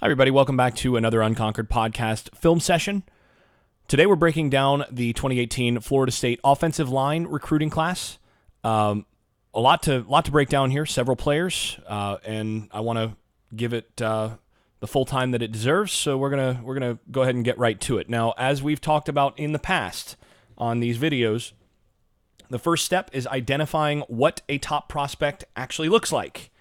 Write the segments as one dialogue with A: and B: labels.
A: Hi, everybody. Welcome back to another Unconquered podcast film session. Today, we're breaking down the 2018 Florida State offensive line recruiting class. A lot to break down here. Several players, and I want to give it the full time that it deserves. So we're gonna go ahead and get right to it. Now, as we've talked about in the past on these videos, the first step is identifying what a top prospect actually looks like.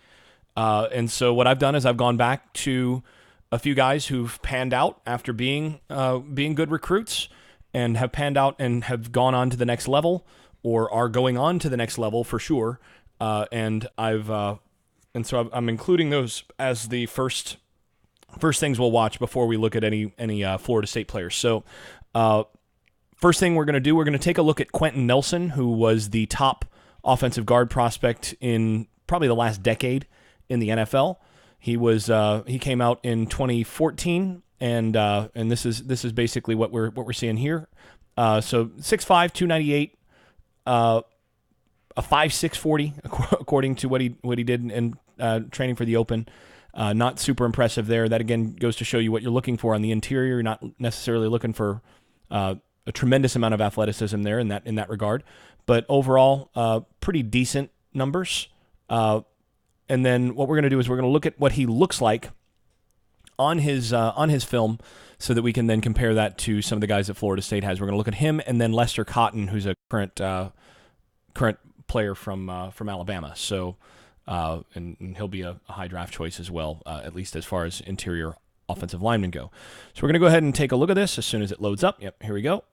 A: And so what I've done is I've gone back to a few guys who've panned out after being good recruits and have panned out and have gone on to the next level or are going on to the next level for sure. And so I'm including those as the first things we'll watch before we look at any Florida State players. So first thing we're going to take a look at Quenton Nelson, who was the top offensive guard prospect in probably the last decade in the NFL. He came out in 2014, and this is basically what we're seeing here. So 6'5", 298, a 5'6", 40, according to what he did in training for the Open. Not super impressive there. That again goes to show you what you're looking for on the interior. You're not necessarily looking for a tremendous amount of athleticism there in that regard, but overall, pretty decent numbers. And then what we're going to do is we're going to look at what he looks like on his film so that we can then compare that to some of the guys that Florida State has. We're going to look at him and then Lester Cotton, who's a current player from Alabama. So and he'll be a high draft choice as well, at least as far as interior offensive linemen go. So we're going to go ahead and take a look at this as soon as it loads up. Yep, here we go.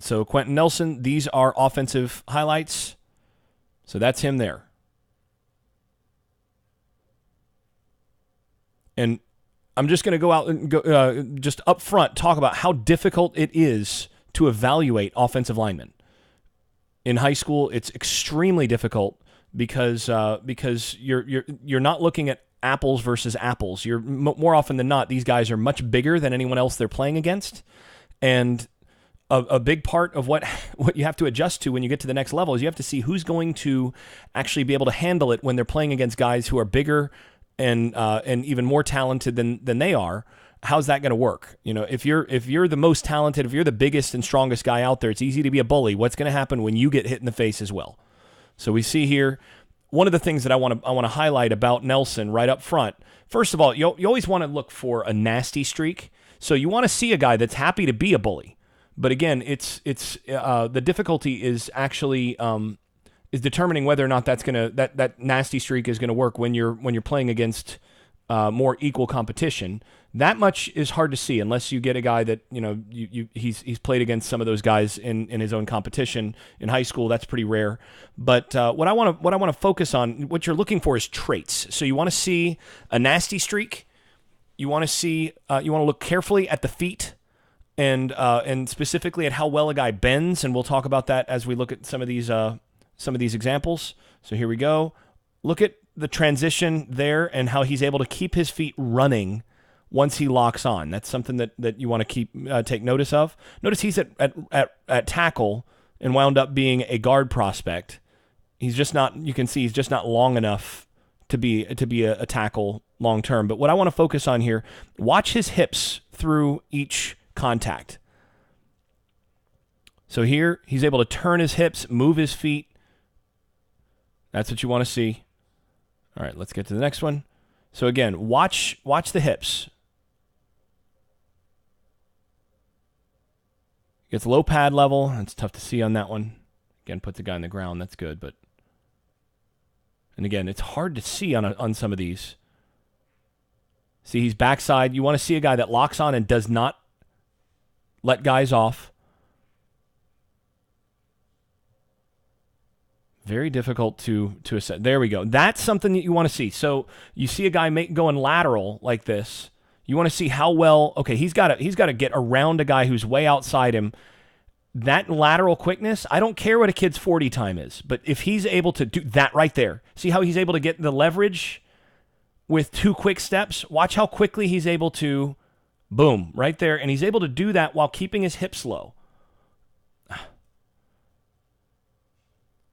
A: So Quenton Nelson, these are offensive highlights. So that's him there. And I'm just going to go out and go just up front talk about how difficult it is to evaluate offensive linemen. In high school, it's extremely difficult because you're not looking at apples versus apples. You're more often than not, these guys are much bigger than anyone else they're playing against, and a big part of what you have to adjust to when you get to the next level is you have to see who's going to actually be able to handle it when they're playing against guys who are bigger and even more talented than they are. How's that going to work? You know, if you're the most talented, if you're the biggest and strongest guy out there, it's easy to be a bully. What's going to happen when you get hit in the face as well? So we see here one of the things that I want to highlight about Nelson right up front. First of all, you always want to look for a nasty streak. So you want to see a guy that's happy to be a bully. But again, it's the difficulty is actually is determining whether or not that nasty streak is gonna work when you're playing against more equal competition. That much is hard to see unless you get a guy that he's played against some of those guys in his own competition in high school. That's pretty rare. But what I want to focus on, what you're looking for is traits. So you want to see a nasty streak. You want to look carefully at the feet. And specifically at how well a guy bends, and we'll talk about that as we look at some of these examples. So here we go. Look at the transition there and how he's able to keep his feet running once he locks on. That's something that you want to take notice of. Notice he's at tackle and wound up being a guard prospect. He's just not. You can see he's just not long enough to be a tackle long term. But what I want to focus on here, watch his hips through each contact. So here, he's able to turn his hips, move his feet. That's what you want to see. All right, let's get to the next one. So again, watch the hips. Gets low pad level. It's tough to see on that one. Again, puts the guy on the ground. That's good, and again, it's hard to see on some of these. See, he's backside. You want to see a guy that locks on and does not let guys off. Very difficult to assess. There we go. That's something that you want to see. So you see a guy going lateral like this. You want to see how well. Okay, he's got to get around a guy who's way outside him. That lateral quickness. I don't care what a kid's 40 time is, but if he's able to do that right there, see how he's able to get the leverage with 2 quick steps. Watch how quickly he's able to. Boom, right there. And he's able to do that while keeping his hips low.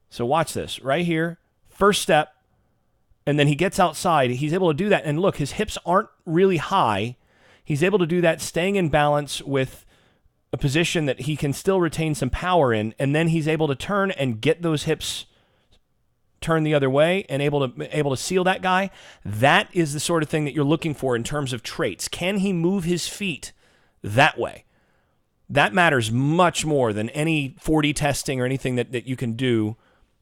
A: So watch this right here. First step, and then he gets outside. He's able to do that. And look, his hips aren't really high. He's able to do that staying in balance with a position that he can still retain some power in, and then he's able to turn and get those hips turn the other way and able to seal that guy. That is the sort of thing that you're looking for in terms of traits. Can he move his feet that way? That matters much more than any 40 testing or anything that you can do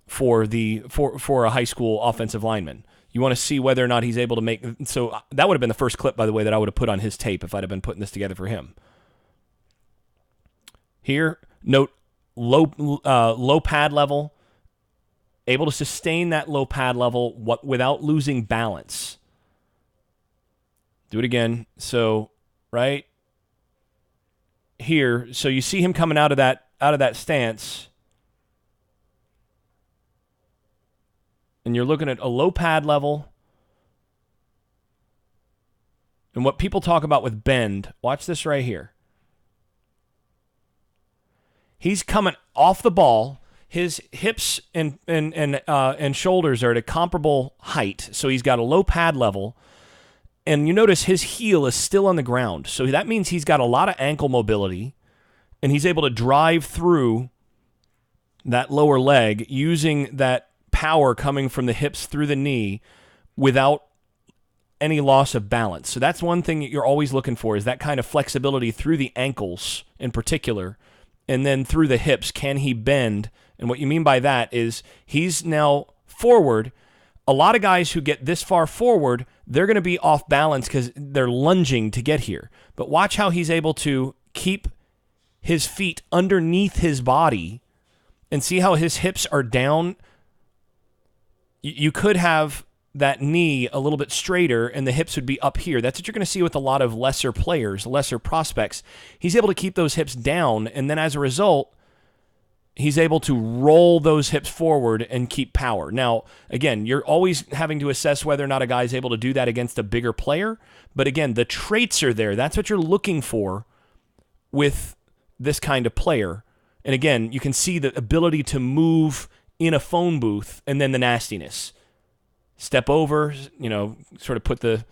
A: for a high school offensive lineman. You want to see whether or not he's able to make. So that would have been the first clip, by the way, that I would have put on his tape if I'd have been putting this together for him. Here, note low pad level, able to sustain that low pad level without losing balance. Do it again. So right here, so you see him coming out of that stance, and you're looking at a low pad level. And what people talk about with bend, watch this right here. He's coming off the ball. His hips and shoulders are at a comparable height, so he's got a low pad level. And you notice his heel is still on the ground, so that means he's got a lot of ankle mobility, and he's able to drive through that lower leg using that power coming from the hips through the knee without any loss of balance. So that's one thing that you're always looking for, is that kind of flexibility through the ankles in particular. And then through the hips, can he bend? And what you mean by that is he's now forward. A lot of guys who get this far forward, they're going to be off balance because they're lunging to get here. But watch how he's able to keep his feet underneath his body and see how his hips are down. You could have that knee a little bit straighter and the hips would be up here. That's what you're going to see with a lot of lesser players, lesser prospects. He's able to keep those hips down, and then as a result, he's able to roll those hips forward and keep power. Now, again, you're always having to assess whether or not a guy is able to do that against a bigger player, but again, the traits are there. That's what you're looking for with this kind of player. And again, you can see the ability to move in a phone booth and then the nastiness. Step over, sort of put the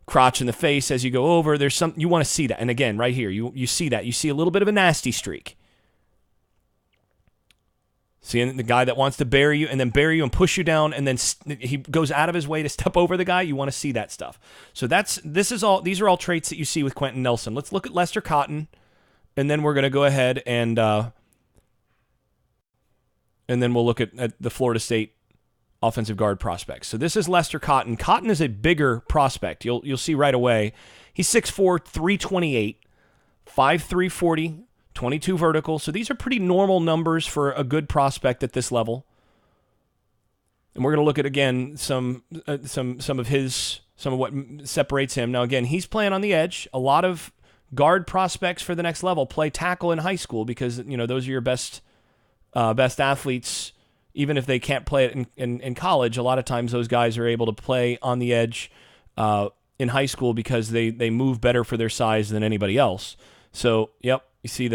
A: crotch in the face as you go over. There's some, you want to see that. And again, right here, you see that. You see a little bit of a nasty streak. Seeing the guy that wants to bury you and push you down, and then he goes out of his way to step over the guy. You want to see that stuff. So these are all traits that you see with Quenton Nelson. Let's look at Lester Cotton, and then we're going to go ahead and then we'll look at the Florida State offensive guard prospects. So this is Lester Cotton. Cotton is a bigger prospect. You'll see right away. He's 6'4", 328, 5'3", 40, 22 vertical. So these are pretty normal numbers for a good prospect at this level. And we're going to look at, again, some of what separates him. Now, again, he's playing on the edge. A lot of guard prospects for the next level play tackle in high school because, those are your best athletes. Even if they can't play it in college, a lot of times those guys are able to play on the edge in high school because they move better for their size than anybody else. So, yep, you see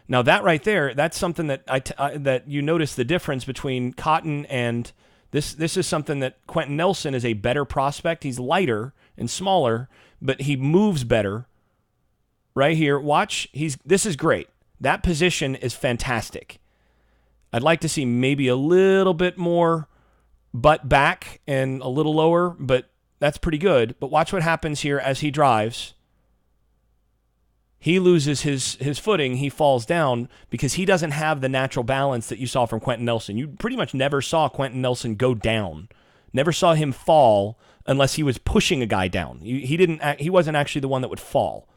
A: now that right there, that's something that that you notice the difference between Cotton and this. This is something that Quenton Nelson is a better prospect. He's lighter and smaller, but he moves better. Right here, watch. This is great. That position is fantastic. I'd like to see maybe a little bit more butt back and a little lower, but that's pretty good. But watch what happens here as he drives. He loses his footing. He falls down because he doesn't have the natural balance that you saw from Quenton Nelson. You pretty much never saw Quenton Nelson go down. Never saw him fall unless he was pushing a guy down. He wasn't actually the one that would fall.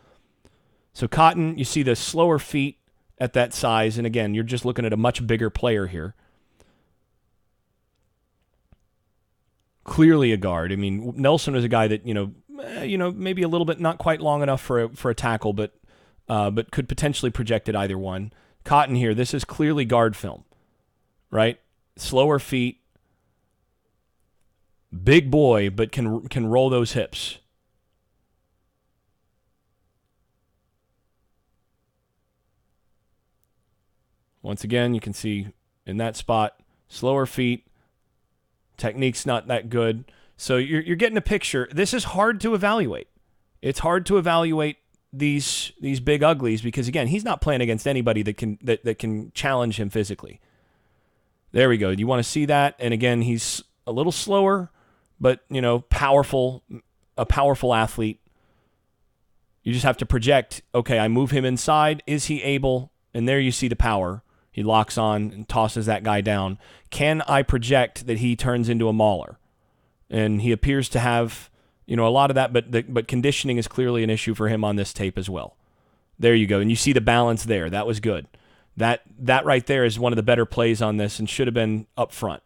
A: So Cotton, you see the slower feet at that size, and again, you're just looking at a much bigger player here. Clearly a guard. I mean, Nelson was a guy that maybe a little bit not quite long enough for a tackle, but could potentially project at either one. Cotton here, this is clearly guard film, right? Slower feet, big boy, but can roll those hips. Once again, you can see in that spot, slower feet, technique's not that good. So you're getting a picture. This is hard to evaluate. It's hard to evaluate these big uglies because, again, he's not playing against anybody that can challenge him physically. There we go. You want to see that? And again, he's a little slower, but powerful, a powerful athlete. You just have to project, okay, I move him inside. Is he able? And there you see the power. He locks on and tosses that guy down. Can I project that he turns into a mauler? And he appears to have, a lot of that, but conditioning is clearly an issue for him on this tape as well. There you go. And you see the balance there. That was good. That right there is one of the better plays on this and should have been up front.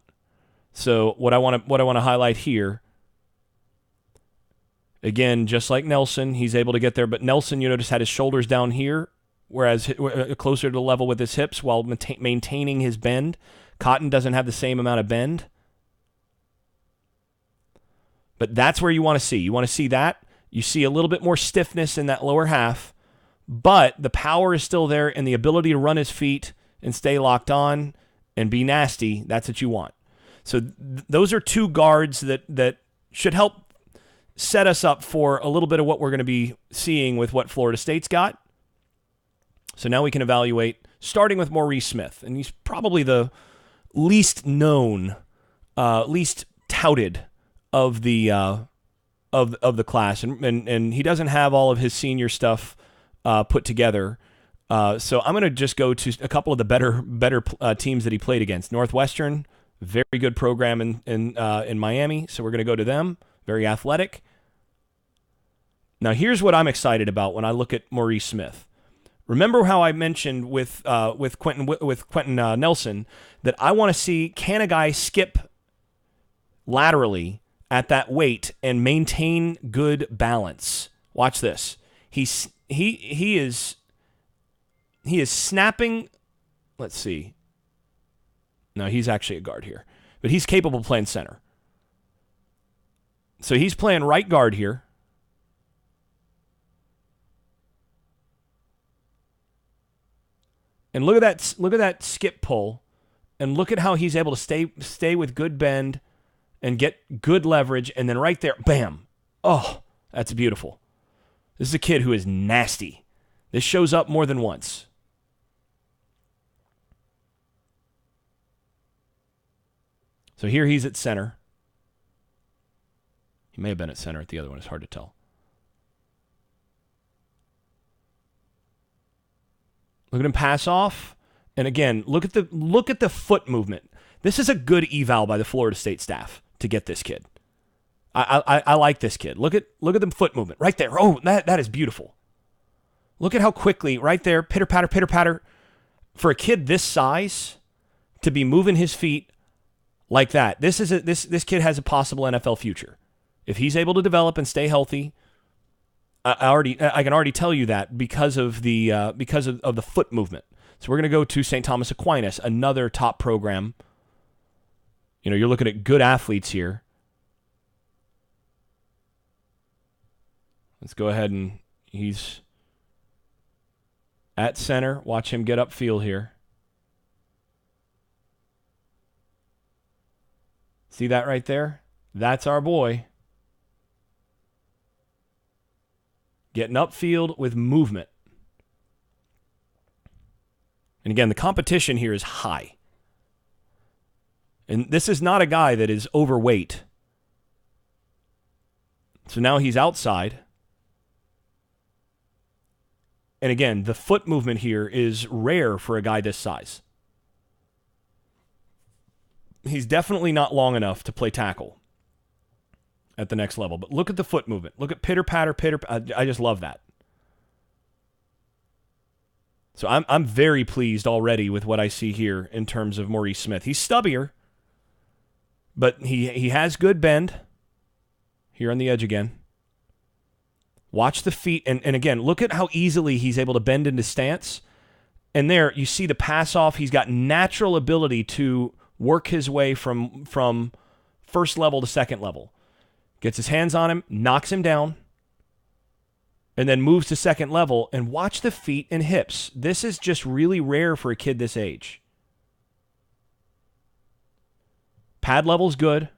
A: So what I want to highlight here, again, just like Nelson, he's able to get there, but Nelson, you notice, had his shoulders down here, whereas closer to the level with his hips while maintaining his bend. Cotton doesn't have the same amount of bend. But that's where you want to see. You want to see that. You see a little bit more stiffness in that lower half, but the power is still there and the ability to run his feet and stay locked on and be nasty. That's what you want. So those are two guards that should help set us up for a little bit of what we're going to be seeing with what Florida State's got. So now we can evaluate, starting with Maurice Smith. And he's probably the least known, least touted of the of the class, and he doesn't have all of his senior stuff put together. So I'm going to just go to a couple of the better teams that he played against. Northwestern, very good program in Miami, so we're going to go to them. Very athletic. Now here's what I'm excited about when I look at Maurice Smith. Remember how I mentioned with Quentin Nelson that I want to see, can a guy skip laterally at that weight and maintain good balance? Watch this. He is snapping. Let's see. No, he's actually a guard here, but he's capable of playing center. So he's playing right guard here. And look at that skip pull, and look at how he's able to stay with good bend and get good leverage, and then right there, bam. Oh, that's beautiful. This is a kid who is nasty. This shows up more than once. So here he's at center. He may have been at center at the other one. It's hard to tell. Look at him pass off. And again, look at the foot movement. This is a good eval by the Florida State staff to get this kid. I like this kid. Look at the foot movement right there. Oh, that is beautiful. Look at how quickly right there, pitter patter. For a kid this size to be moving his feet like that, this kid has a possible NFL future if he's able to develop and stay healthy. I can already tell you that because of the foot movement. So we're going to go to St. Thomas Aquinas, another top program. You're looking at good athletes here. Let's go ahead, and he's at center. Watch him get upfield here. See that right there? That's our boy. Getting upfield with movement. And again, the competition here is high. And this is not a guy that is overweight. So now he's outside. And again, the foot movement here is rare for a guy this size. He's definitely not long enough to play tackle at the next level. But look at the foot movement. Look at pitter patter. I just love that. So I'm very pleased already with what I see here in terms of Maurice Smith. He's stubbier, but he has good bend. Here on the edge again. Watch the feet, and again, look at how easily he's able to bend into stance. And there, you see the pass off. He's got natural ability to work his way from first level to second level. Gets his hands on him, knocks him down, and then moves to second level. And watch the feet and hips. This is just really rare for a kid this age. Pad level's good.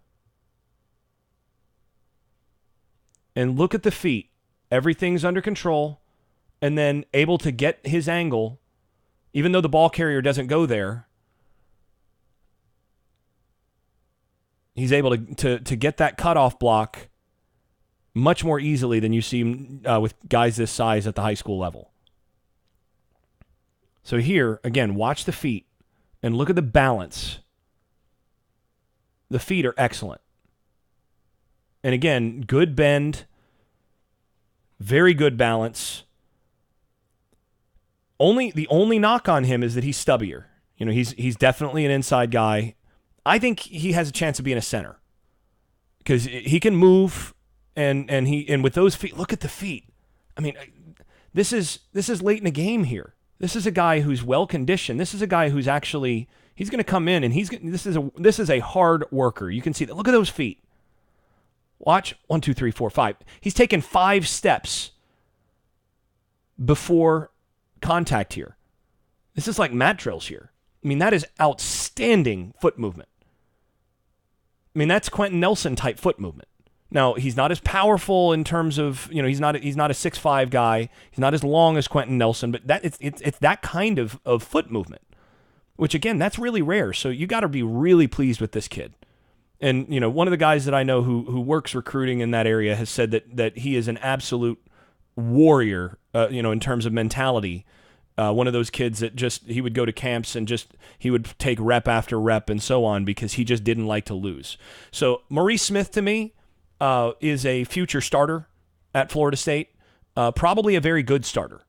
A: And look at the feet. Everything's under control. And then able to get his angle, even though the ball carrier doesn't go there. He's able to get that cutoff block much more easily than you see with guys this size at the high school level. So here, again, watch the feet and look at the balance. The feet are excellent. And again, good bend, very good balance. The only knock on him is that he's stubbier. You know, he's definitely an inside guy. I think he has a chance of being a center because he can move and with those feet, look at the feet. I mean, this is late in the game here. This is a guy who's well conditioned. This is a guy who's actually he's going to come in and this is a hard worker. You can see that. Look at those feet. Watch 1, 2, 3, 4, 5. He's taken 5 steps before contact here. This is like mat drills here. I mean, that is outstanding foot movement. I mean, that's Quentin Nelson type foot movement. Now, he's not as powerful in terms of, you know, he's not a 6'5" guy. He's not as long as Quentin Nelson, but it's that kind of foot movement, which again, that's really rare. So you got to be really pleased with this kid. And, you know, one of the guys that I know who works recruiting in that area has said that he is an absolute warrior, you know, in terms of mentality. One of those kids that he would go to camps and he would take rep after rep and so on because he just didn't like to lose. So Maurice Smith to me is a future starter at Florida State, probably a very good starter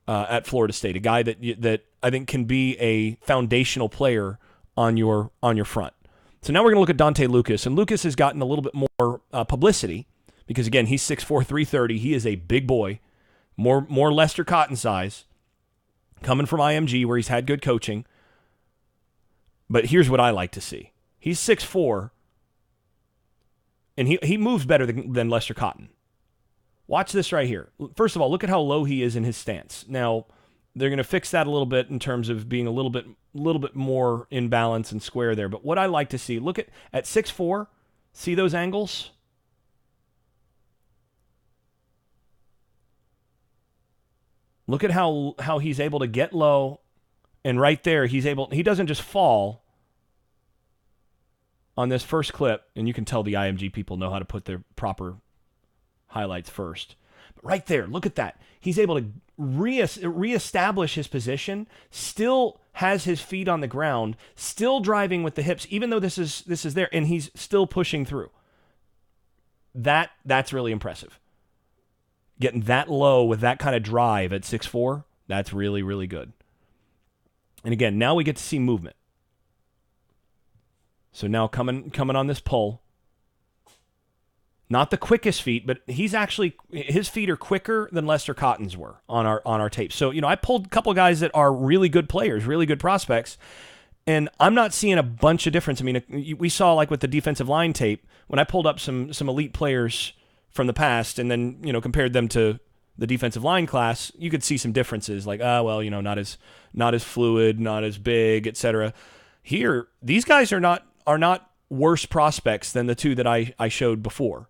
A: at Florida State, a guy that I think can be a foundational player on your front. So now we're going to look at Dante Lucas, and Lucas has gotten a little bit more publicity because again he's 6'4", 330. He is a big boy, more Lester Cotton size. Coming from IMG where he's had good coaching. But here's what I like to see. He's 6'4", and he moves better than Lester Cotton. Watch this right here. First of all, look at how low he is in his stance. Now, they're going to fix that a little bit in terms of being a little bit more in balance and square there. But what I like to see, look at 6'4", see those angles? Look at how he's able to get low, and right there he doesn't just fall on this first clip, and you can tell the IMG people know how to put their proper highlights first. But right there, look at that. He's able to reestablish his position, still has his feet on the ground, still driving with the hips, even though this is there, and he's still pushing through. That's really impressive. Getting that low with that kind of drive at 6'4", that's really, really good. And again, now we get to see movement. So now coming on this pull. Not the quickest feet, but his feet are quicker than Lester Cotton's were on our tape. So, you know, I pulled a couple of guys that are really good players, really good prospects, and I'm not seeing a bunch of difference. I mean, we saw like with the defensive line tape, when I pulled up some elite players from the past and then, you know, compared them to the defensive line class, you could see some differences like, well, you know, not as fluid, not as big, etc. Here, these guys are not worse prospects than the two that I showed before.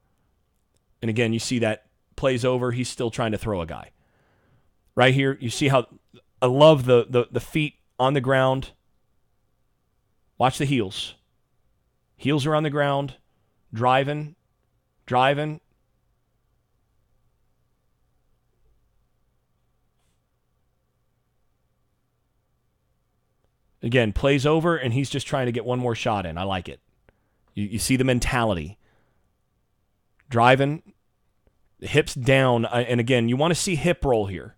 A: And again, you see that plays over, he's still trying to throw a guy. Right here, you see how I love the feet on the ground. Watch the heels. Heels are on the ground, driving. Again, plays over, and he's just trying to get one more shot in. I like it. You see the mentality. Driving, hips down, and again, you want to see hip roll here.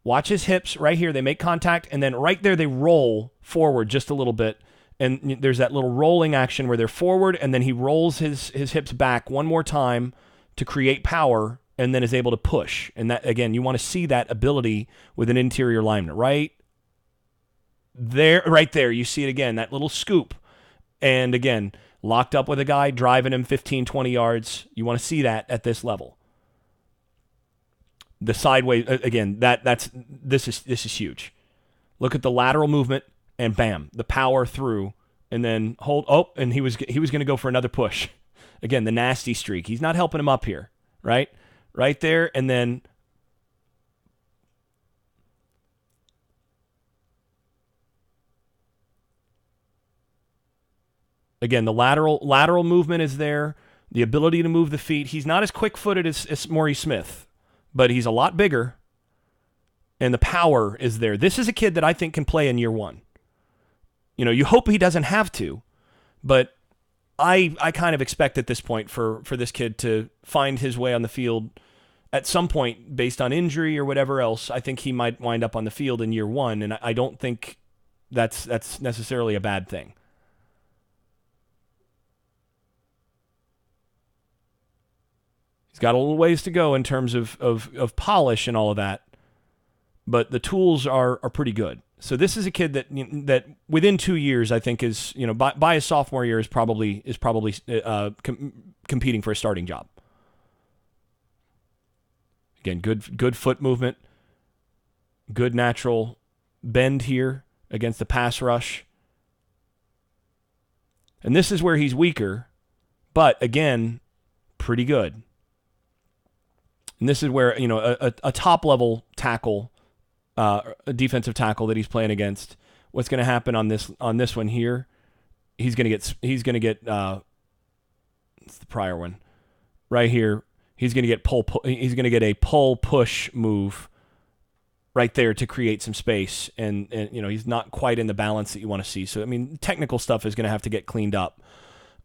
A: Watch his hips right here. They make contact, and then right there they roll forward just a little bit, and there's that little rolling action where they're forward, and then he rolls his hips back one more time to create power, and then is able to push. And that, again, you want to see that ability with an interior lineman, right? Right there, you see it again, that little scoop. And again, locked up with a guy, driving him 15, 20 yards. You want to see that at this level. The sideways, again, this is huge. Look at the lateral movement, and bam, the power through, and then hold, and he was going to go for another push. Again, the nasty streak. He's not helping him up here. right? Right there, and then again, the lateral movement is there, the ability to move the feet. He's not as quick-footed as Maurice Smith, but he's a lot bigger, and the power is there. This is a kid that I think can play in year one. You know, you hope he doesn't have to, but I kind of expect at this point for this kid to find his way on the field at some point based on injury or whatever else. I think he might wind up on the field in year one, and I don't think that's necessarily a bad thing. He's got a little ways to go in terms of polish and all of that, but the tools are pretty good. So this is a kid that within 2 years, I think is, you know, by his sophomore year is probably competing for a starting job. Again, good foot movement, good natural bend here against the pass rush. And this is where he's weaker, but again, pretty good. And this is where, you know, a top level tackle, a defensive tackle that he's playing against. What's going to happen on this one here? He's going to get it's the prior one right here. He's going to get a pull push move right there to create some space, and you know, he's not quite in the balance that you want to see. So I mean, technical stuff is going to have to get cleaned up,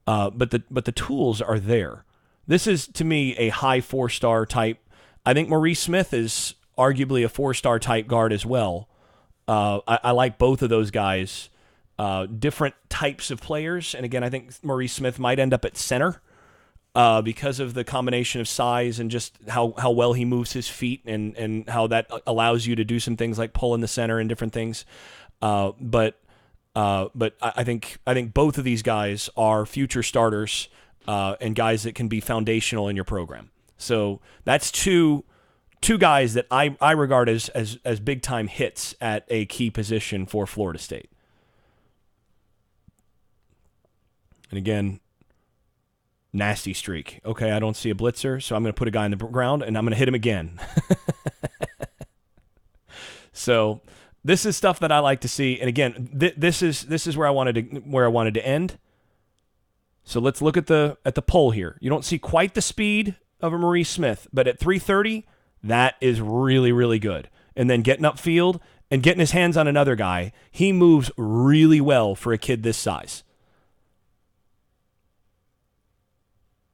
A: but the tools are there. This is, to me, a high 4-star type. I think Maurice Smith is arguably a 4-star type guard as well. I like both of those guys. Different types of players, and again, I think Maurice Smith might end up at center because of the combination of size and just how well he moves his feet and how that allows you to do some things like pull in the center and different things. But I think both of these guys are future starters and guys that can be foundational in your program. So that's two guys that I regard as big time hits at a key position for Florida State. And again, nasty streak. Okay, I don't see a blitzer, so I'm going to put a guy in the ground and I'm going to hit him again. So this is stuff that I like to see. And again, this is where I wanted to end. So let's look at the pull here. You don't see quite the speed of a Maurice Smith, but at 330, that is really, really good. And then getting upfield and getting his hands on another guy, he moves really well for a kid this size.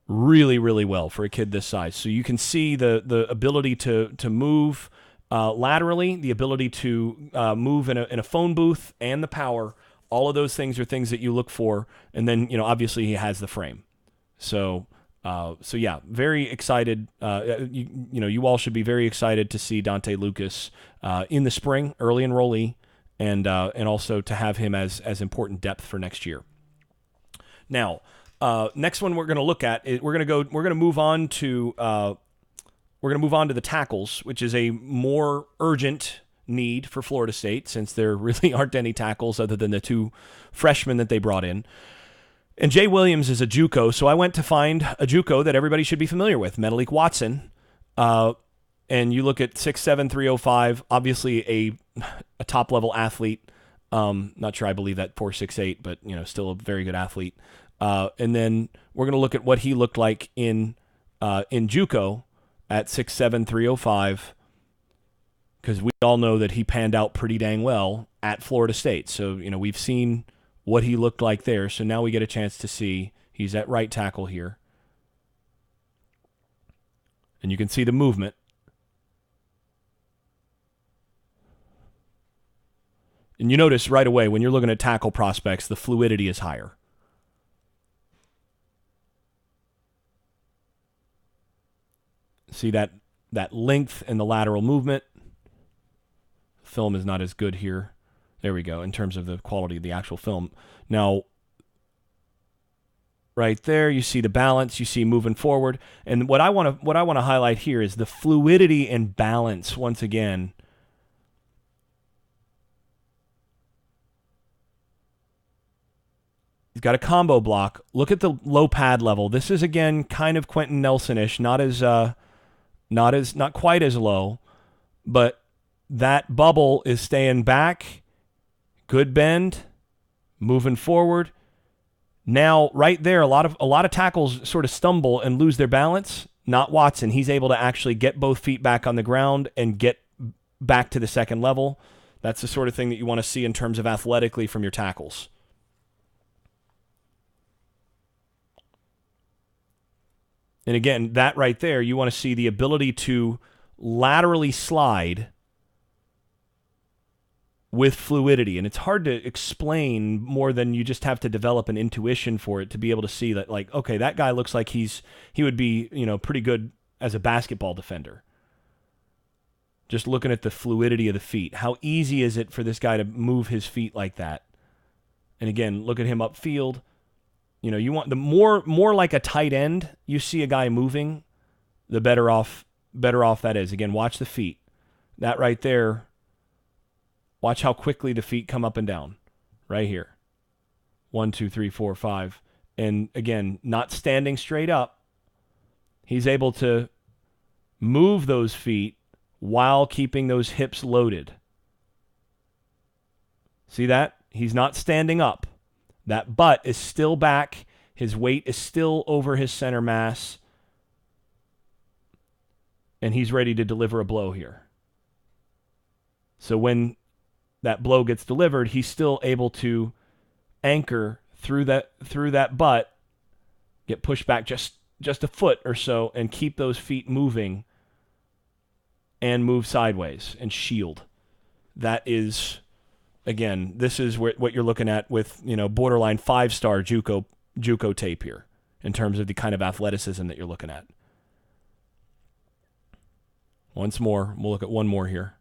A: Really, really well for a kid this size. So you can see the ability to move laterally, the ability to move in a phone booth, and the power. All of those things are things that you look for. And then, you know, obviously he has the frame. So yeah, very excited. You all should be very excited to see Dante Lucas in the spring, early enrollee, and also to have him as important depth for next year. Now, next one we're going to look at is we're going to move on to the tackles, which is a more urgent need for Florida State since there really aren't any tackles other than the two freshmen that they brought in. And Jay Williams is a JUCO, so I went to find a JUCO that everybody should be familiar with, Menelik Watson. And you look at 6'7", 305, obviously a top-level athlete. Not sure I believe that 4'6'8", but you know, still a very good athlete. And then we're going to look at what he looked like in JUCO at 6'7", 305, because we all know that he panned out pretty dang well at Florida State. So, you know, we've seen what he looked like there. So now we get a chance to see he's at right tackle here. And you can see the movement. And you notice right away when you're looking at tackle prospects, the fluidity is higher. See that length and the lateral movement. Film is not as good here. There we go, in terms of the quality of the actual film. Now, right there, you see the balance, you see moving forward. And what I want to highlight here is the fluidity and balance once again. He's got a combo block. Look at the low pad level. This is again kind of Quentin Nelson-ish, not quite as low, but that bubble is staying back. Good bend, moving forward. Now, right there, a lot of tackles sort of stumble and lose their balance. Not Watson. He's able to actually get both feet back on the ground and get back to the second level. That's the sort of thing that you want to see in terms of athletically from your tackles. And again, that right there, you want to see the ability to laterally slide with fluidity. And it's hard to explain more than you just have to develop an intuition for it to be able to see that, like, okay, that guy looks like he would be, pretty good as a basketball defender. Just looking at the fluidity of the feet. How easy is it for this guy to move his feet like that? And again, look at him upfield. You want the more like a tight end you see a guy moving, the better off that is. Again, watch the feet. That right there, watch how quickly the feet come up and down. Right here. 1, 2, 3, 4, 5. And again, not standing straight up. He's able to move those feet while keeping those hips loaded. See that? He's not standing up. That butt is still back. His weight is still over his center mass. And he's ready to deliver a blow here. So when that blow gets delivered, he's still able to anchor through that butt, get pushed back just a foot or so, and keep those feet moving and move sideways and shield. That is... Again, this is what you're looking at with, borderline 5-star JUCO tape here in terms of the kind of athleticism that you're looking at. Once more, we'll look at one more here.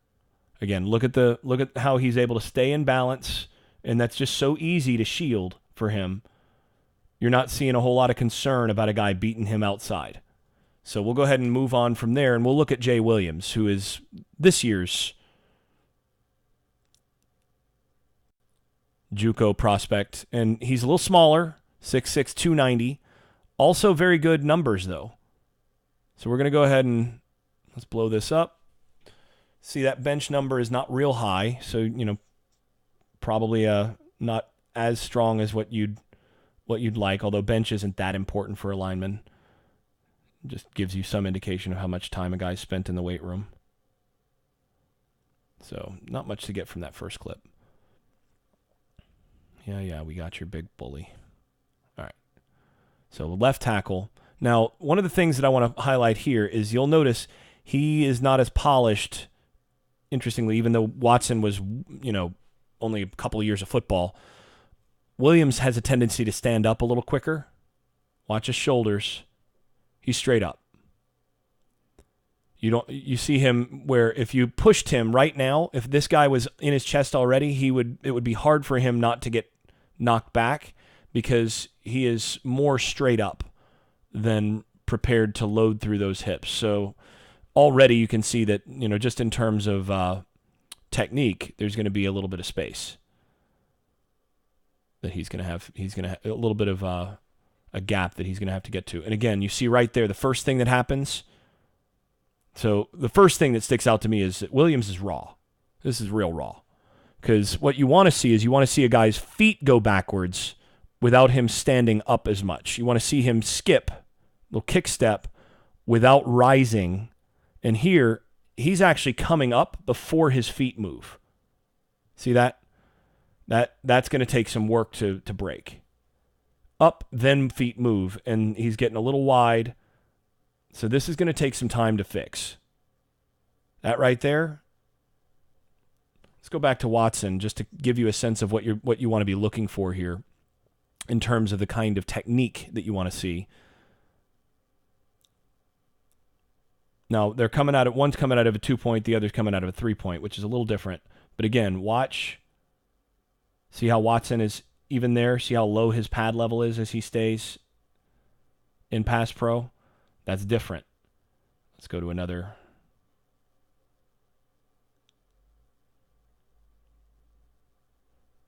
A: Again, look at how he's able to stay in balance, and that's just so easy to shield for him. You're not seeing a whole lot of concern about a guy beating him outside. So we'll go ahead and move on from there, and we'll look at Jay Williams, who is this year's JUCO prospect, and he's a little smaller, 6'6", 290. Also very good numbers, though. So we're going to go ahead and let's blow this up. See, that bench number is not real high, so, probably not as strong as what you'd like, although bench isn't that important for a lineman. It just gives you some indication of how much time a guy's spent in the weight room. So not much to get from that first clip. Yeah, we got your big bully. All right. So left tackle. Now, one of the things that I want to highlight here is you'll notice he is not as polished, interestingly, even though Watson was, only a couple of years of football. Williams has a tendency to stand up a little quicker. Watch his shoulders. He's straight up. You see him where if you pushed him right now, if this guy was in his chest already, it would be hard for him not to get knocked back because he is more straight up than prepared to load through those hips. So already you can see that, just in terms of technique, there's going to be a little bit of space that he's going to have a little bit of a gap that he's going to have to get to. And again, you see right there, the first thing that happens. So the first thing that sticks out to me is that Williams is raw. This is real raw. Because what you want to see is you want to see a guy's feet go backwards without him standing up as much. You want to see him skip, little kick step, without rising. And here, he's actually coming up before his feet move. See that? That's going to take some work to break. Up, then feet move, and he's getting a little wide. So this is going to take some time to fix. That right there. Let's go back to Watson just to give you a sense of what you want to be looking for here in terms of the kind of technique that you want to see. Now, they're coming out of one's coming out of a 2-point, the other's coming out of a 3-point, which is a little different. But again, watch. See how Watson is even there? See how low his pad level is as he stays in pass pro? That's different. Let's go to another.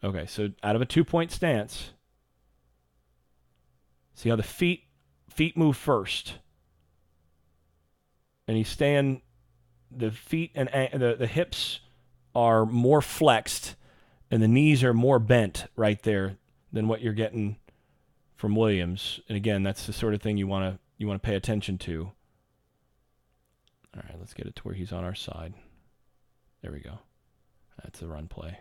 A: Okay, so out of a 2-point stance, See how the feet move first. And he's staying, the feet and the hips are more flexed and the knees are more bent right there than what you're getting from Williams. And again, that's the sort of thing you want to pay attention to. All right, let's get it to where he's on our side. There we go. That's the run play.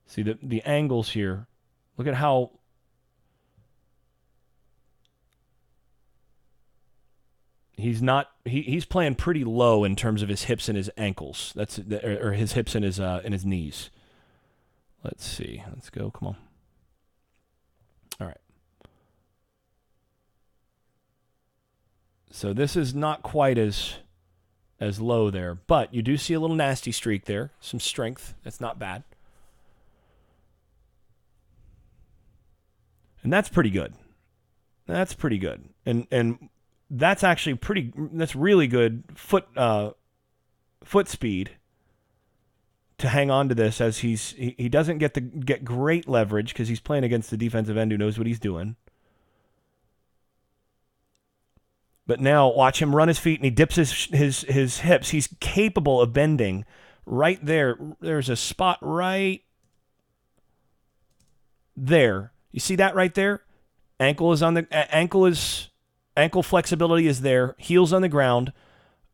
A: See the angles here. Look at how he's playing pretty low in terms of his hips and his ankles. Or his hips and his knees. Let's see. Let's go. Come on. All right. So this is not quite as low there, but you do see a little nasty streak there, some strength. That's not bad. And that's pretty good. That's pretty good. And that's actually that's really good foot speed to hang on to this, as he doesn't get great leverage because he's playing against the defensive end who knows what he's doing. But now watch him run his feet and he dips his hips. He's capable of bending right there. There's a spot right there. You see that right there? Ankle flexibility is there. Heels on the ground.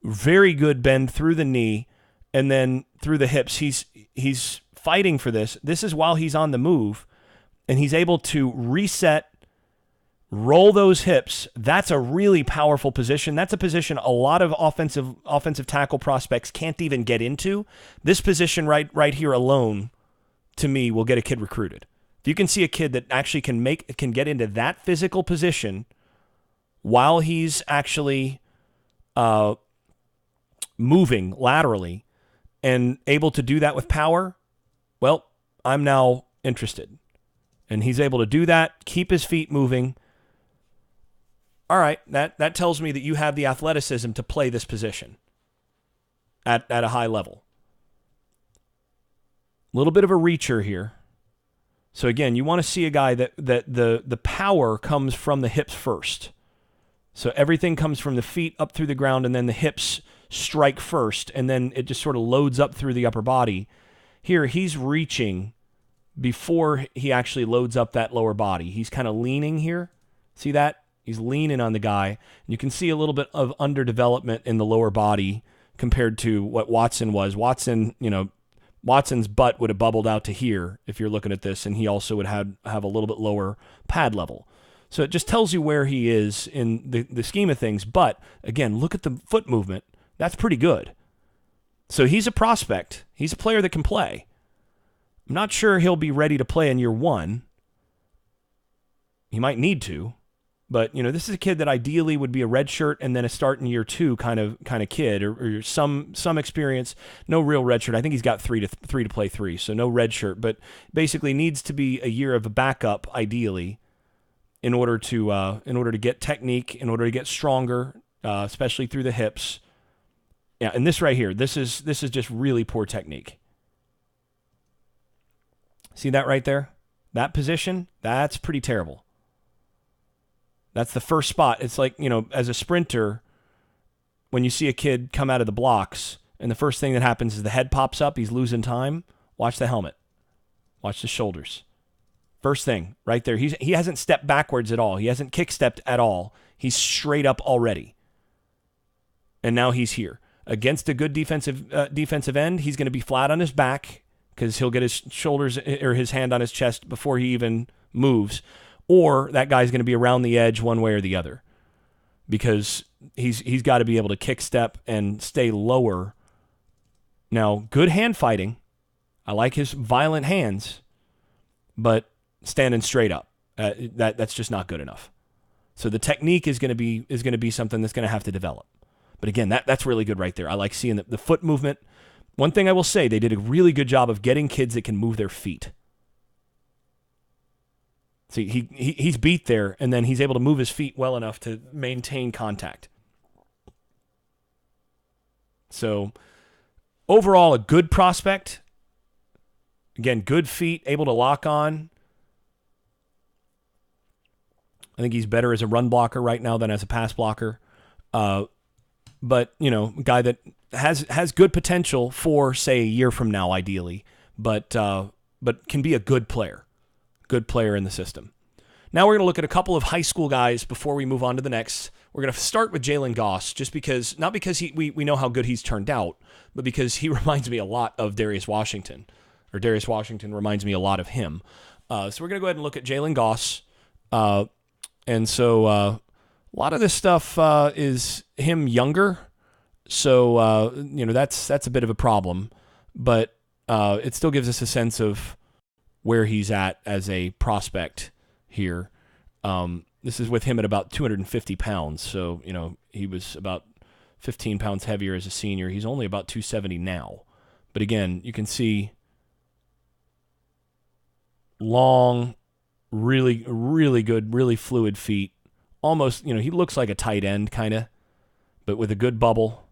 A: Very good bend through the knee and then through the hips. He's fighting for this. This is while he's on the move and he's able to reset, roll those hips. That's a really powerful position. That's a position a lot of offensive tackle prospects can't even get into. This position right here alone, to me, will get a kid recruited. If you can see a kid that actually can get into that physical position while he's actually moving laterally and able to do that with power, well, I'm now interested. And he's able to do that, keep his feet moving. All right, that tells me that you have the athleticism to play this position at a high level. A little bit of a reacher here. So again, you want to see a guy that the power comes from the hips first. So everything comes from the feet up through the ground, and then the hips strike first, and then it just sort of loads up through the upper body. Here, he's reaching before he actually loads up that lower body. He's kind of leaning here. See that? He's leaning on the guy. And you can see a little bit of underdevelopment in the lower body compared to what Watson was. Watson's butt would have bubbled out to here if you're looking at this, and he also would have a little bit lower pad level. So it just tells you where he is in the scheme of things. But, again, look at the foot movement. That's pretty good. So he's a prospect. He's a player that can play. I'm not sure he'll be ready to play in year one. He might need to. But, this is a kid that ideally would be a redshirt and then a start in year two kind of kid, or some experience. No real redshirt. I think he's got three to play three, so no redshirt. But basically needs to be a year of a backup, ideally, in order to get technique, in order to get stronger, especially through the hips. Yeah, and this right here, this is just really poor technique. See that right there? That position, that's pretty terrible. That's the first spot. It's like, as a sprinter, when you see a kid come out of the blocks, and the first thing that happens is the head pops up, he's losing time. Watch the helmet. Watch the shoulders. First thing, right there. He hasn't stepped backwards at all. He hasn't kick-stepped at all. He's straight up already. And now he's here. Against a good defensive end, he's going to be flat on his back because he'll get his shoulders or his hand on his chest before he even moves. Or that guy's going to be around the edge one way or the other because he's got to be able to kick step and stay lower. Now, good hand fighting. I like his violent hands, but standing straight up, that's just not good enough. So the technique is going to be something that's going to have to develop. But again, that's really good right there. I like seeing the foot movement. One thing I will say, they did a really good job of getting kids that can move their feet. See, he's beat there, and then he's able to move his feet well enough to maintain contact. So, overall, a good prospect. Again, good feet, able to lock on. I think he's better as a run blocker right now than as a pass blocker. But, a guy that has good potential for, say, a year from now, ideally, but can be a good player in the system. Now we're going to look at a couple of high school guys before we move on to the next. We're going to start with Jalen Goss, just because, not because we know how good he's turned out, but because he reminds me a lot of Darius Washington, or Darius Washington reminds me a lot of him. So we're going to go ahead and look at Jalen Goss. And so a lot of this stuff is him younger. So, that's a bit of a problem. But it still gives us a sense of where he's at as a prospect here. This is with him at about 250 pounds. So, he was about 15 pounds heavier as a senior. He's only about 270 now. But again, you can see long, really, really good, really fluid feet. Almost, he looks like a tight end kind of, but with a good bubble.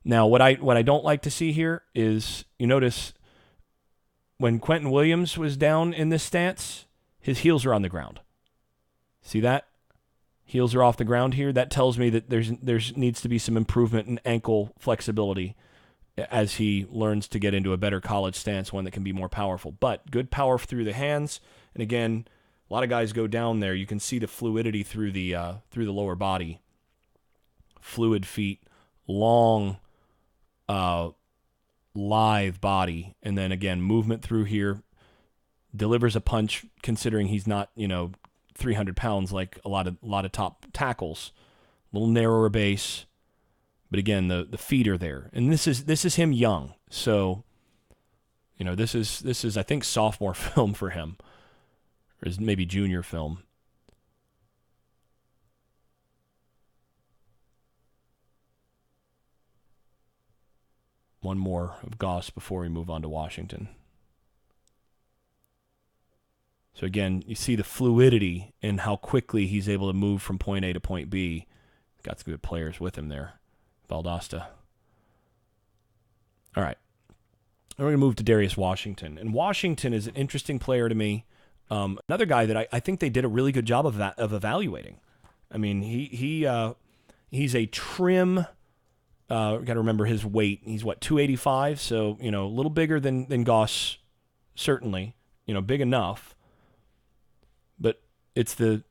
A: Now, what I don't like to see here is, you notice when Quentin Williams was down in this stance, his heels are on the ground. See that? Heels are off the ground here. That tells me that there's needs to be some improvement in ankle flexibility as he learns to get into a better college stance, one that can be more powerful. But good power through the hands. And again, a lot of guys go down there. You can see the fluidity through the lower body. Fluid feet, long, live body, and then again movement through here. Delivers a punch, considering he's not 300 pounds like a lot of top tackles. A little narrower base, but again the feet are there, and this is him young. So this is I think sophomore film for him, or is maybe junior film. One more of Goss before we move on to Washington. So again, you see the fluidity in how quickly he's able to move from point A to point B. Got some good players with him there. Valdosta. All right. We're going to move to Darius Washington. And Washington is an interesting player to me. Another guy that I think they did a really good job of evaluating. I mean, he's a trim. Got to remember his weight. He's 285, so a little bigger than Goss, certainly. Big enough. But it's you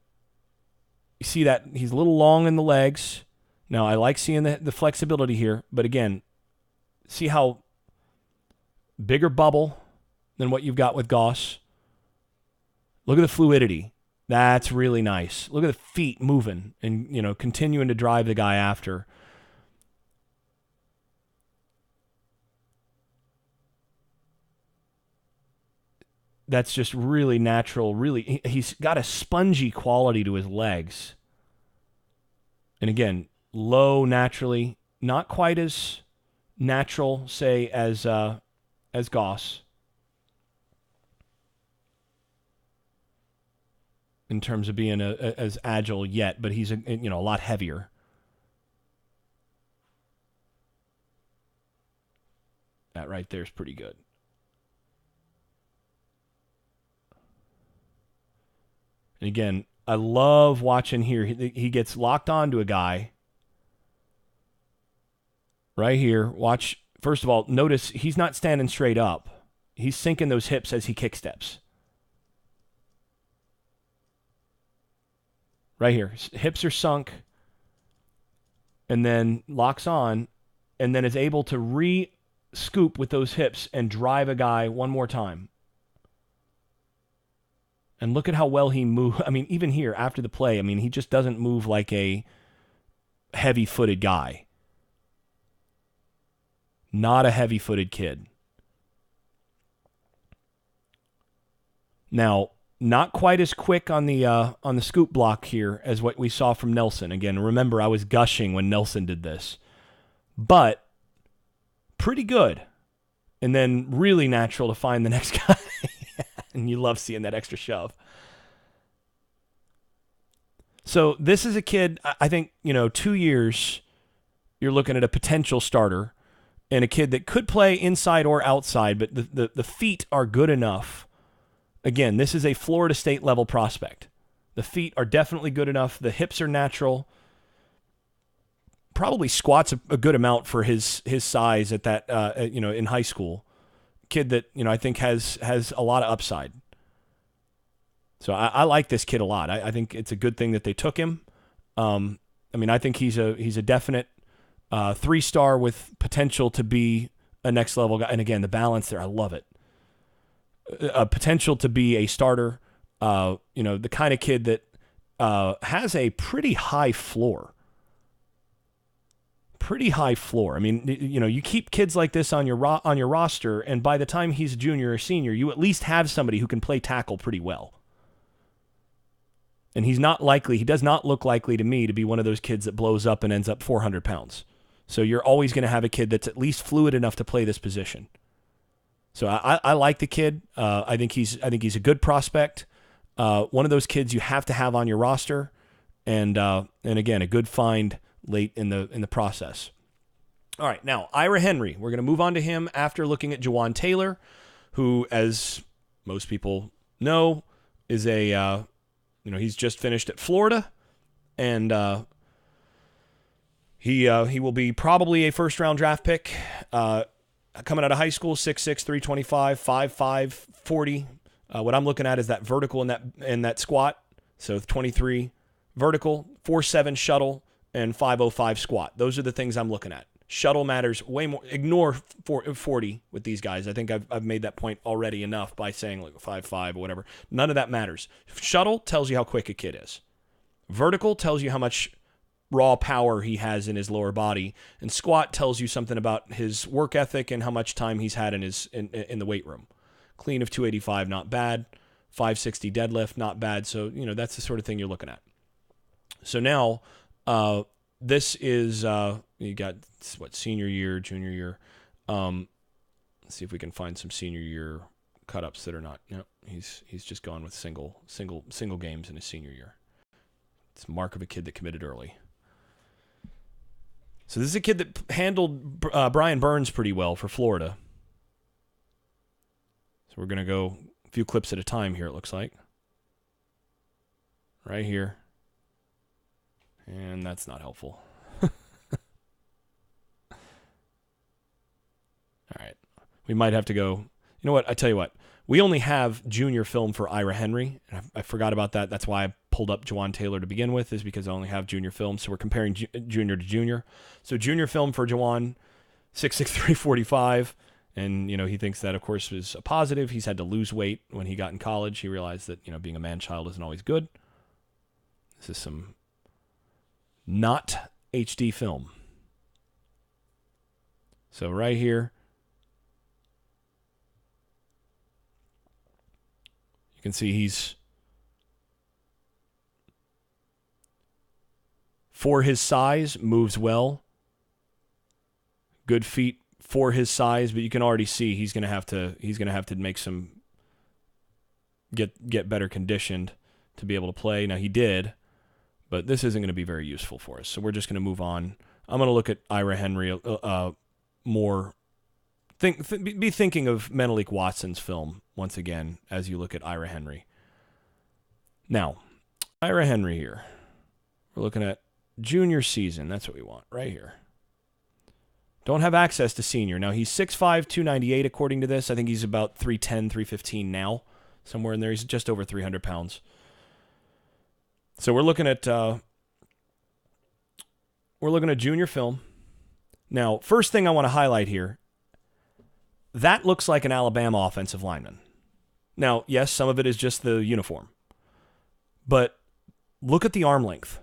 A: see that he's a little long in the legs. Now I like seeing the flexibility here, but again, see how bigger bubble than what you've got with Goss. Look at the fluidity. That's really nice. Look at the feet moving and continuing to drive the guy after. That's just really natural. Really, he's got a spongy quality to his legs. And again, low naturally, not quite as natural, say, as Goss in terms of being as agile yet, but he's a lot heavier. That right there is pretty good. And again, I love watching here. He gets locked onto a guy right here. Watch. First of all, notice he's not standing straight up. He's sinking those hips as he kick steps. Right here. Hips are sunk. And then locks on. And then is able to re-scoop with those hips and drive a guy one more time. And look at how well he moves. I mean, even here, after the play, he just doesn't move like a heavy-footed guy. Not a heavy-footed kid. Now, not quite as quick on the scoop block here as what we saw from Nelson. Again, remember, I was gushing when Nelson did this. But pretty good. And then really natural to find the next guy. And you love seeing that extra shove. So this is a kid, I think, 2 years, you're looking at a potential starter. and a kid that could play inside or outside, but the feet are good enough. Again, this is a Florida State level prospect. The feet are definitely good enough. The hips are natural. Probably squats a good amount for his size at that, in high school. Kid that, I think has a lot of upside. So I like this kid a lot. I think it's a good thing that they took him. I think he's a definite 3-star with potential to be a next level guy. And again, the balance there, I love it. A potential to be a starter. The kind of kid that has a pretty high floor. Pretty high floor. I mean, you keep kids like this on your roster, and by the time he's a junior or senior, you at least have somebody who can play tackle pretty well. And he does not look likely to me to be one of those kids that blows up and ends up 400 pounds. So you're always going to have a kid that's at least fluid enough to play this position. So I like the kid. I think he's a good prospect. One of those kids you have to have on your roster, and again, a good find late in the process. All right, now Ira Henry. We're going to move on to him after looking at Jawan Taylor, who, as most people know, is he's just finished at Florida, and he will be probably a first-round draft pick. Coming out of high school, 6'6", 325, 5'5", 40. What I'm looking at is that vertical in that squat. So 23 vertical, 4'7" shuttle, and 5'05" squat. Those are the things I'm looking at. Shuttle matters way more. Ignore 40 with these guys. I think I've made that point already enough by saying like 5'5" or whatever. None of that matters. Shuttle tells you how quick a kid is. Vertical tells you how much raw power he has in his lower body, and squat tells you something about his work ethic and how much time he's had in the weight room. Clean of 285, not bad. 560 deadlift, not bad. So that's the sort of thing you're looking at. So now this is you got senior year, junior year. Let's see if we can find some senior year cut-ups that are not. No, he's just gone with single games in his senior year. It's a mark of a kid that committed early. So this is a kid that handled Brian Burns pretty well for Florida. So we're going to go a few clips at a time here, it looks like. Right here. And that's not helpful. All right. We might have to go. You know what? I tell you what. We only have junior film for Ira Henry. I forgot about that. That's why I pulled up Jawan Taylor to begin with, is because I only have junior film. So we're comparing junior to junior. So junior film for Jawan, 6'6", 345. And, he thinks that, of course, is a positive. He's had to lose weight when he got in college. He realized that, being a man-child isn't always good. This is some not HD film. So right here, you can see he's, for his size, moves well. Good feet for his size, but you can already see he's going to have to make some get better conditioned to be able to play. Now he did, but this isn't going to be very useful for us. So we're just going to move on. I'm going to look at Ira Henry more. Be thinking of Menelik Watson's film once again as you look at Ira Henry. Now, Ira Henry here. We're looking at junior season. That's what we want right here. Don't have access to senior. Now, he's 6'5", 298 according to this. I think he's about 310, 315 now. Somewhere in there. He's just over 300 pounds. So we're looking at junior film. Now, first thing I want to highlight here, that looks like an Alabama offensive lineman. Now, yes, some of it is just the uniform. But look at the arm length.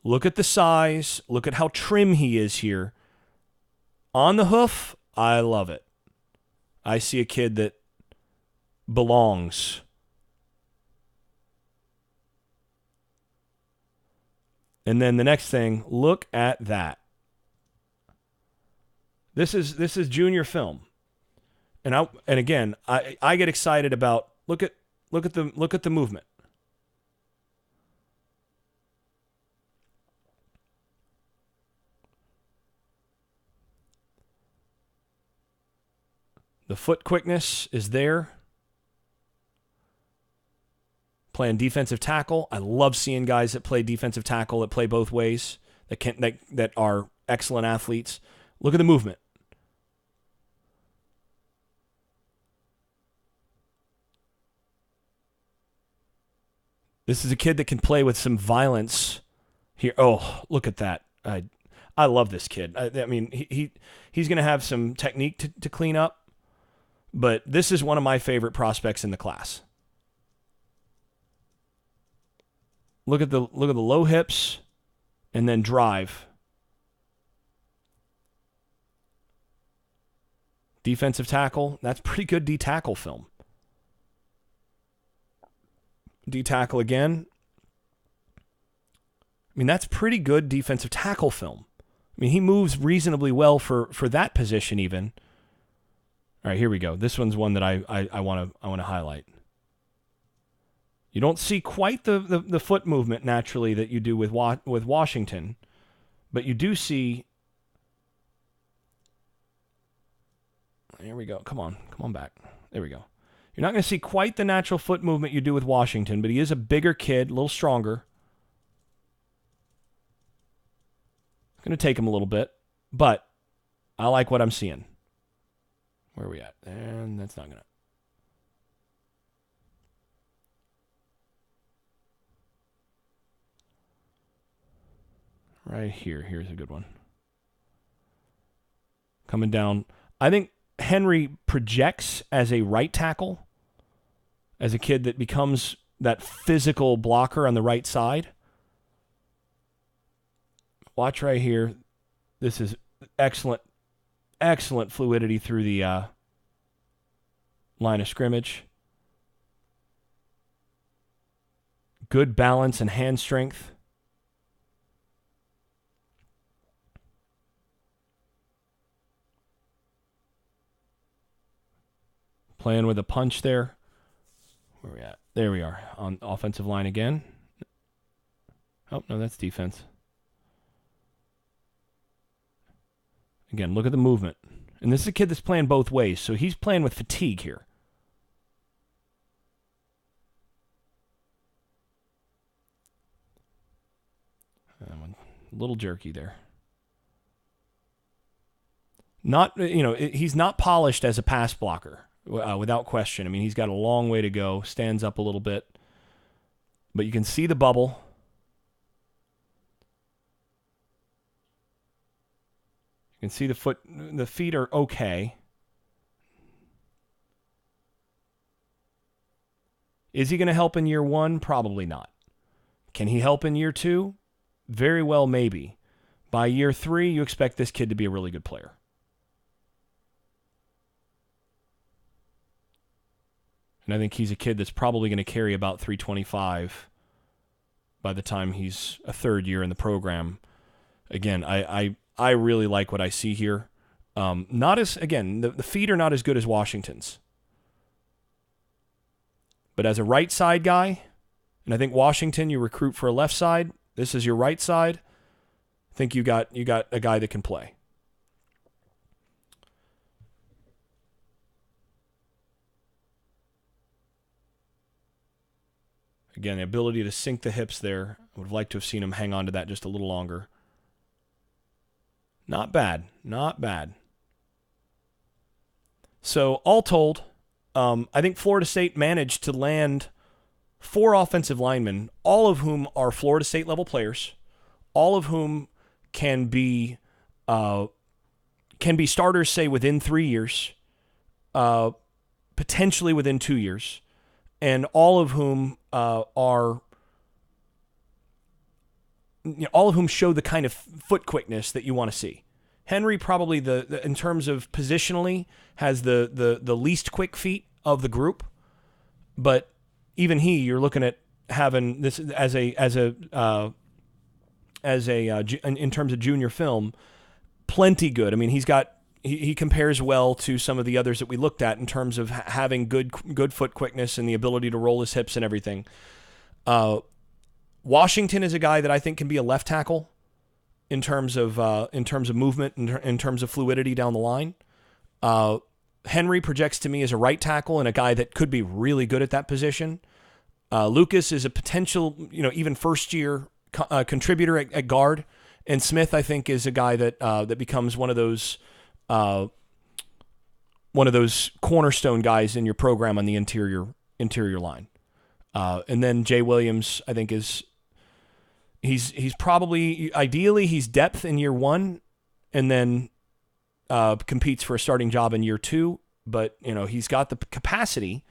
A: Look at the size. Look at how trim he is here. On the hoof, I love it. I see a kid that belongs. And then the next thing, look at that. This is junior film. And again, I get excited about look at the movement. The foot quickness is there. Playing defensive tackle. I love seeing guys that play defensive tackle, that play both ways, that are excellent athletes. Look at the movement. This is a kid that can play with some violence here. Oh, look at that. I love this kid. I mean, he's going to have some technique to clean up, but this is one of my favorite prospects in the class. Look at the low hips and then drive. Defensive tackle. That's pretty good D-tackle film. D-tackle again. I mean, that's pretty good defensive tackle film. I mean, he moves reasonably well for that position even. All right, here we go. This one's one that I want to highlight. You don't see quite the foot movement naturally that you do with Washington, but you do see. Here we go. Come on back. There we go. You're not going to see quite the natural foot movement you do with Washington, but he is a bigger kid, a little stronger. It's going to take him a little bit, but I like what I'm seeing. Where are we at? And that's not going to. Right here. Here's a good one. Coming down. I think Henry projects as a right tackle, as a kid that becomes that physical blocker on the right side. Watch right here. This is excellent fluidity through the line of scrimmage. Good balance and hand strength. Playing with a punch there. Where are we at? There we are. On offensive line again. Oh, no, that's defense. Again, look at the movement. And this is a kid that's playing both ways, so he's playing with fatigue here. A little jerky there. He's not polished as a pass blocker. Without question. I mean, he's got a long way to go. Stands up a little bit. But you can see the bubble. You can see the feet are okay. Is he going to help in year one? Probably not. Can he help in year two? Very well, maybe. By year three, you expect this kid to be a really good player. And I think he's a kid that's probably going to carry about 325 by the time he's a third year in the program. Again, I really like what I see here. The feet are not as good as Washington's. But as a right side guy, and I think Washington, you recruit for a left side. This is your right side. I think you got a guy that can play. Again, the ability to sink the hips there. I would have liked to have seen him hang on to that just a little longer. Not bad. Not bad. So, all told, I think Florida State managed to land 4 offensive linemen, all of whom are Florida State level players, all of whom can be starters, say, within 3 years, potentially within 2 years, and all of whom show the kind of foot quickness that you want to see. Henry probably in terms of positionally has the least quick feet of the group, but even you're looking at having this in terms of junior film, plenty good. I mean, he compares well to some of the others that we looked at in terms of having good foot quickness and the ability to roll his hips and everything. Washington is a guy that I think can be a left tackle in terms of movement, in terms of fluidity down the line. Henry projects to me as a right tackle and a guy that could be really good at that position. Lucas is a potential, even first-year contributor at guard, and Smith, I think, is a guy that becomes one of those cornerstone guys in your program on the interior line. And then Jay Williams, I think, he's probably, ideally, he's depth in year one, and then competes for a starting job in year two. But he's got the capacity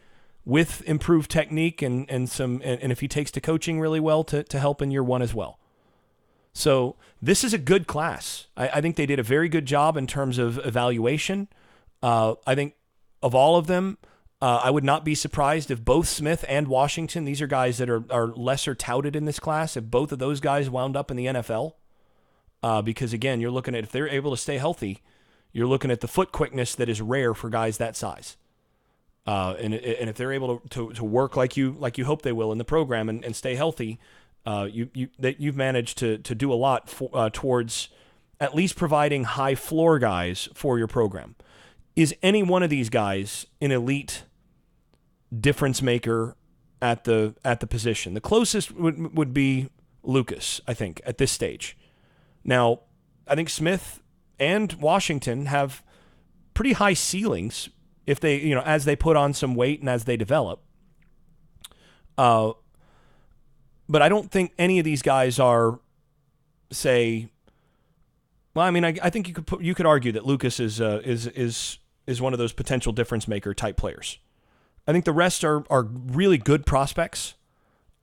A: with improved technique and if he takes to coaching really well to help in year one as well. So this is a good class. I think they did a very good job in terms of evaluation. I think of all of them, I would not be surprised if both Smith and Washington, these are guys that are lesser touted in this class, if both of those guys wound up in the NFL. Because again, you're looking at, if they're able to stay healthy, you're looking at the foot quickness that is rare for guys that size. And if they're able to work like you hope they will in the program and stay healthy, you've managed to do a lot towards at least providing high floor guys for your program. Is any one of these guys an elite difference maker at the position? The closest would be Lucas, I think, at this stage. Now, I think Smith and Washington have pretty high ceilings if they, as they put on some weight and as they develop. But I don't think any of these guys are, say, well, I mean, I think you could argue that Lucas is one of those potential difference maker type players. I think the rest are really good prospects,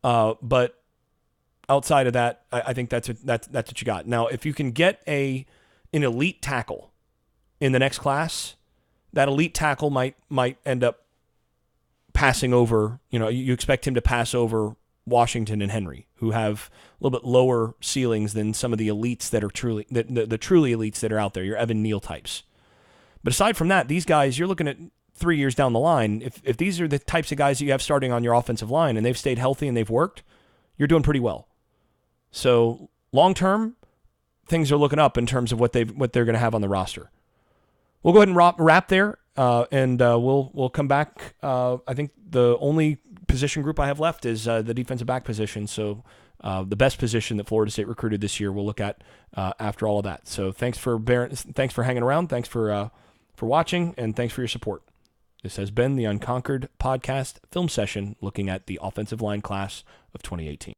A: but outside of that, I think that's what you got. Now, if you can get an elite tackle in the next class, that elite tackle might end up passing over. You expect him to pass over Washington and Henry, who have a little bit lower ceilings than some of the elites that are truly the truly elites that are out there. Your Evan Neal types. But aside from that, these guys, you're looking at 3 years down the line. If these are the types of guys that you have starting on your offensive line and they've stayed healthy and they've worked, you're doing pretty well. So long term, things are looking up in terms of what they're going to have on the roster. We'll go ahead and wrap there, and we'll come back. I think the only position group I have left is the defensive back position. So the best position that Florida State recruited this year, we'll look at after all of that. So thanks for hanging around. Thanks for watching, and thanks for your support. This has been the Unconquered Podcast Film Session, looking at the offensive line class of 2018.